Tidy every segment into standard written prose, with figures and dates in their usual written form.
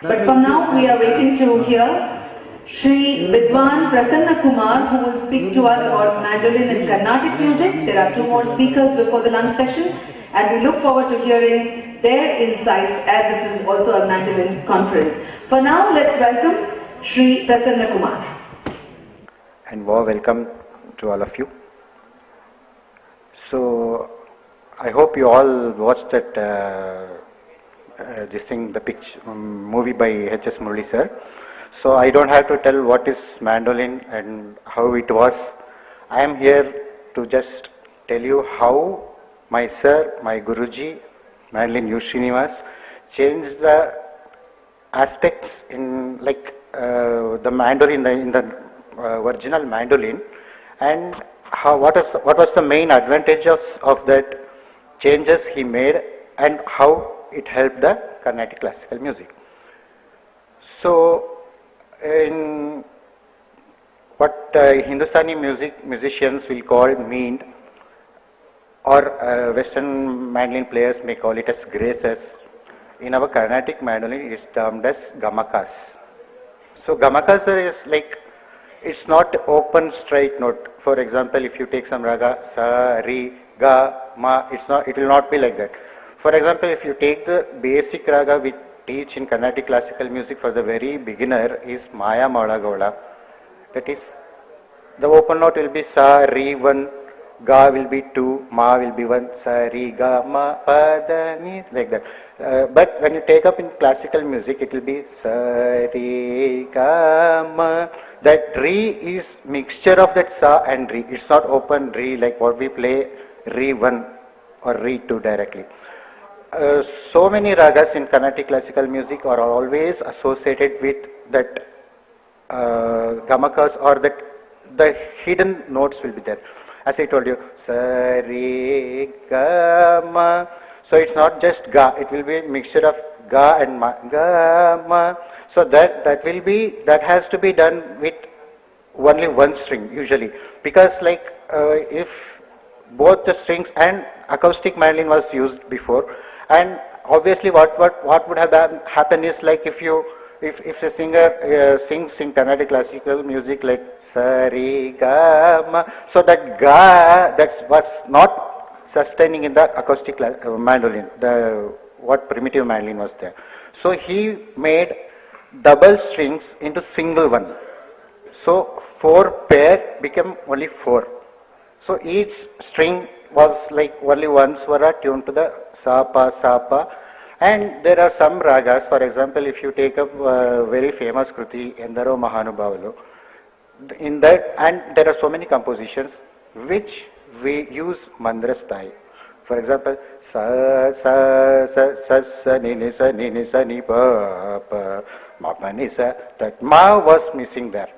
But for now, we are waiting to hear Sri Vidwan Prasanna Kumar, who will speak to us about mandolin and Carnatic music. There are two more speakers before the lunch session, and we look forward to hearing their insights as this is also a mandolin conference. For now, let's welcome Sri Prasanna Kumar. And warm welcome to all of you. So, I hope you all watched that movie by H.S. Murali sir. So I don't have to tell what is mandolin and how it was. I am here to just tell you how my sir, my Guruji, Mandolin U. Srinivas, changed the aspects in the mandolin in the original mandolin, and what was the main advantage of that changes he made and how it helped the Carnatic classical music. So, in what Hindustani musicians will call mean, or Western mandolin players may call it as graces, in our Carnatic mandolin it is termed as gamakas. So gamakas is it's not open straight note. For example, if you take some raga, sa, ri, ga, ma, it will not be like that. For example, if you take the basic raga we teach in Carnatic classical music for the very beginner is Maya Mala Gaula. That is, the open note will be sa, ri, 1, ga will be 2, ma will be 1, sa, ri, ga, ma, pa, da, ni, like that. But when you take up in classical music, it will be sa, ri, ga, ma. That ri is mixture of that sa and ri. It's not open ri like what we play ri 1 or ri 2 directly. So many ragas in Carnatic classical music are always associated with that gamakas, or that the hidden notes will be there. As I told you, sa, re, ga, ma. So it's not just ga, it will be a mixture of ga and ma, ga, ma. So that has to be done with only one string usually, because if both the strings and acoustic mandolin was used before, and obviously what would have happened is if a singer sings in Carnatic classical music like sa, re, ga, ma, so that ga was not sustaining in the acoustic mandolin, what primitive mandolin was there. So he made double strings into single one. So 4 pair became only 4. So each string was only one swara tuned to the sa pa, and there are some ragas. For example, if you take up very famous Kruti Endaro Mahanubhavalu, in that, and there are so many compositions which we use mandra sthai. For example, sa sa sa sa sa ni ni pa pa ma pa ni sa, that ma was missing there.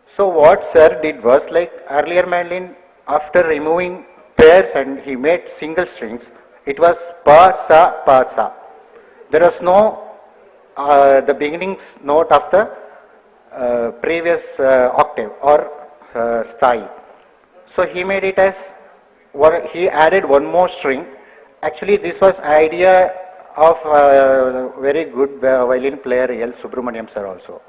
So what sir did was, earlier mandolin, after removing pairs and he made single strings, it was pa sa pa sa. There was no the beginnings note of the previous octave or sthai. So he made it as he added one more string. Actually, this was idea of very good violin player L. Subramaniam sir also.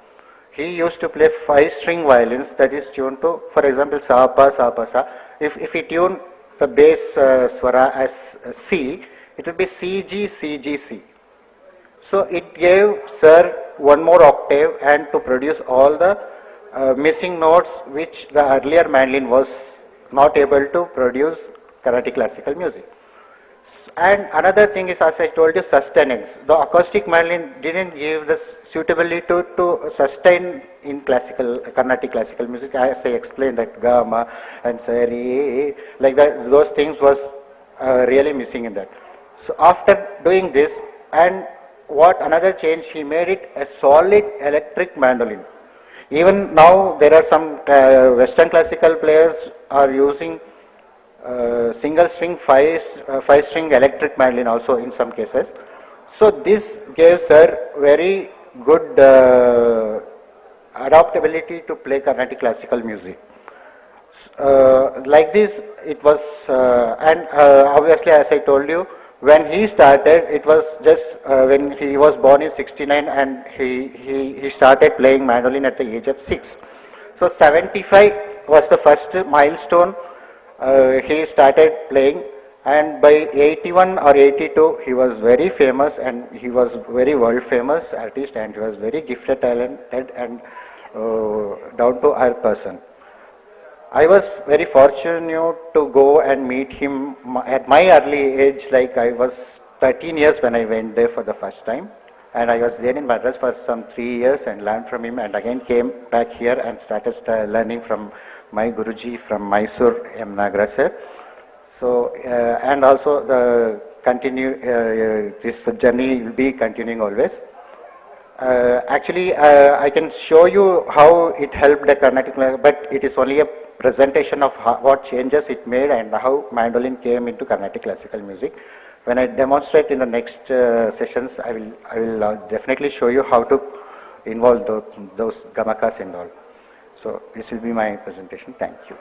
He used to play 5-string violins that is tuned to, for example, sa pa sa. If he tune the bass swara as C, it will be C G C G C. So it gave sir one more octave and to produce all the missing notes which the earlier mandolin was not able to produce Carnatic classical music. And another thing is, as I told you, sustenance. The acoustic mandolin didn't give the suitability to sustain in Carnatic classical music, as I explained that gamma and sari, like that, those things was really missing in that. So after doing this, and what another change, he made it a solid electric mandolin. Even now there are some Western classical players are using single string 5-string electric mandolin also in some cases. So this gives her very good adaptability to play Carnatic classical music. Like this it was, and obviously, as I told you, when he started, it was just when he was born in 69 and he started playing mandolin at the age of 6. So 75 was the first milestone he started playing, and by 81 or 82 he was very famous and he was very world famous artist, and he was very gifted, talented and down to earth person. I was very fortunate to go and meet him at my early age, like I was 13 years when I went there for the first time. And I was there in Madras for some 3 years and learned from him, and again came back here and started learning from my Guruji from Mysore, M. Nagaraj sir. So, and also the this journey will be continuing always. Actually, I can show you how it helped the Carnatic, but it is only a presentation of what changes it made and how mandolin came into Carnatic classical music. When I demonstrate in the next sessions, I will definitely show you how to involve those gamakas and all. So this will be my presentation. Thank you.